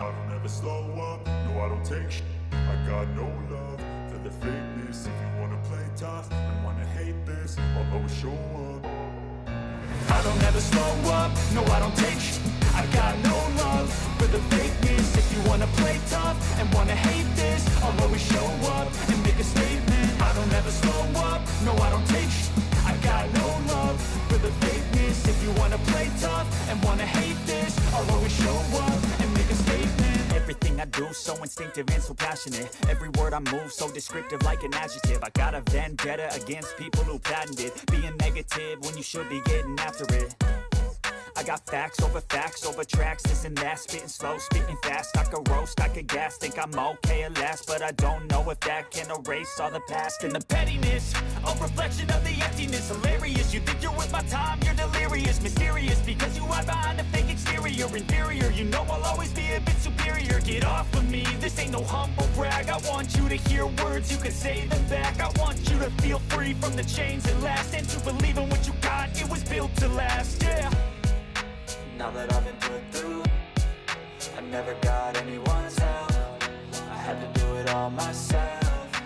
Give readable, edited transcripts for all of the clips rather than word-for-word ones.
I don't ever slow up, no I don't take sh**. I got no love for the fakeness. If you wanna play tough and wanna hate this, I'll always show up. I don't ever slow up, no I don't take sh**. I got no love for the fakeness. If you wanna play tough and wanna hate this, I'll always show up and make a statement. I don't ever slow up, no I don't take sh**. I got no love for the fakeness. If you wanna play tough and wanna hate this, I'll always show up and make a statement. Everything I do so instinctive and so passionate. Every word I move so descriptive like an adjective. I got a vendetta against people who patented being negative when you should be getting after it. I got facts over tracks, this and that. Spitting slow, spitting fast. I could roast, I could gas. Think I'm okay at last, but I don't know if that can erase all the past. And the pettiness, a reflection of the emptiness. Hilarious, you think you're with my time, you're delirious. Mysterious, because you hide behind a fake exterior. Inferior, you know I'll always be a bit superior. Get off of me, this ain't no humble brag. I want you to hear words, you can say them back. I want you to feel free from the chains that last, and to believe in what you got, it was built to last, yeah. Now that I've been put through, I never got anyone's help. I had to do it all myself.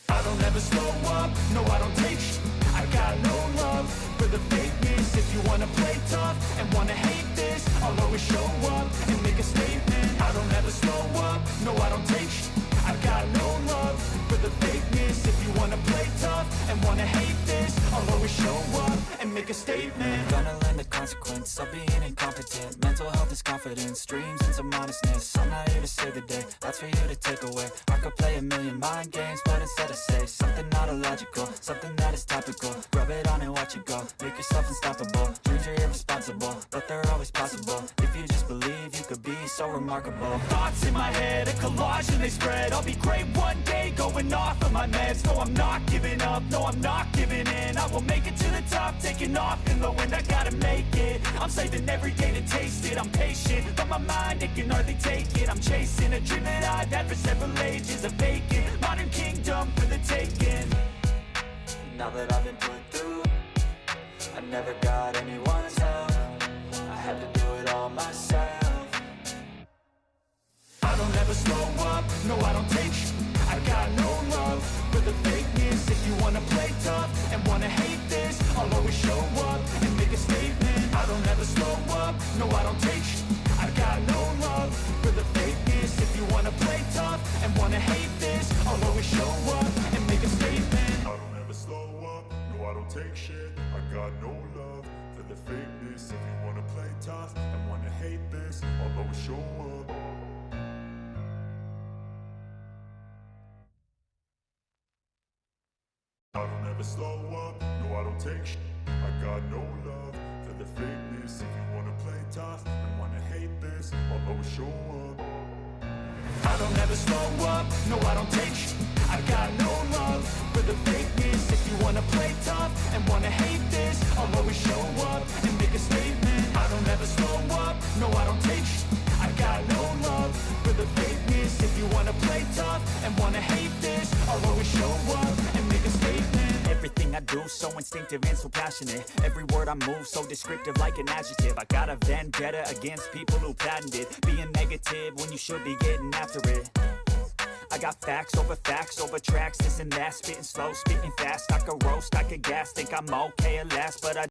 I don't ever slow up, no I don't take sh**. I got no love for the fakeness. If you wanna play tough and wanna hate this, I'll always show up and make a statement. I don't ever slow up, no I don't take sh**. I got no love for the fakeness. If you wanna play tough and wanna hate this, I'll always show up and make a statement. Gonna learn the consequence of being incompetent. Mental health is confidence, dreams and some honestness. I'm not here to save the day, that's for you to take away. I could play a million mind games, but instead I say something not illogical, something that is topical. Rub it on and watch it go, make yourself unstoppable. Dreams are irresponsible, but they're always possible. If you just believe, you could be so remarkable. Thoughts in my head, a collage and they spread. I'll be great one day, going off of my meds. No, I'm not giving up, no, I'm not giving in. I will make it to the top, taking off in the wind. I gotta make it, I'm saving every day to taste it. I'm patient, but my mind, it can hardly take it. I'm chasing a dream that I've had for several ages. A vacant, modern kingdom for the taking. Now that I've been put through, I never got anyone's help. I had to do it all myself. I don't ever slow up, no I don't take sh**. I got no love for the fakeness. If you wanna play tough and wanna hate this, I'll always show up and make a statement. I don't ever slow up, no I don't take sh**. I got no love for the fakeness. If you wanna play tough and wanna hate this, I'll always show up and make a statement. I don't ever slow up, no I don't take shit. I got no love for the fakeness. If you wanna play tough and wanna hate this, I'll always show up. I don't ever slow up, no I don't take sh**. I got no love for the fakeness. If you wanna play tough and wanna hate this, I'll always show up. I don't ever slow up, no I don't take sh**. I got no love for the fakeness. If you wanna play tough and wanna hate this, I'll always show up and make a statement. I don't ever slow up, no I don't take sh**. I got no love for the fakeness. If you wanna play tough and wanna hate this, I'll always show up and make a statement. Everything I do so instinctive and so passionate. Every word I move so descriptive like an adjective. I got a vendetta against people who patented being negative when you should be getting after it. I got facts over tracks, this and that. Spitting slow, spitting fast. I could roast, I could gas. Think I'm okay at last, but I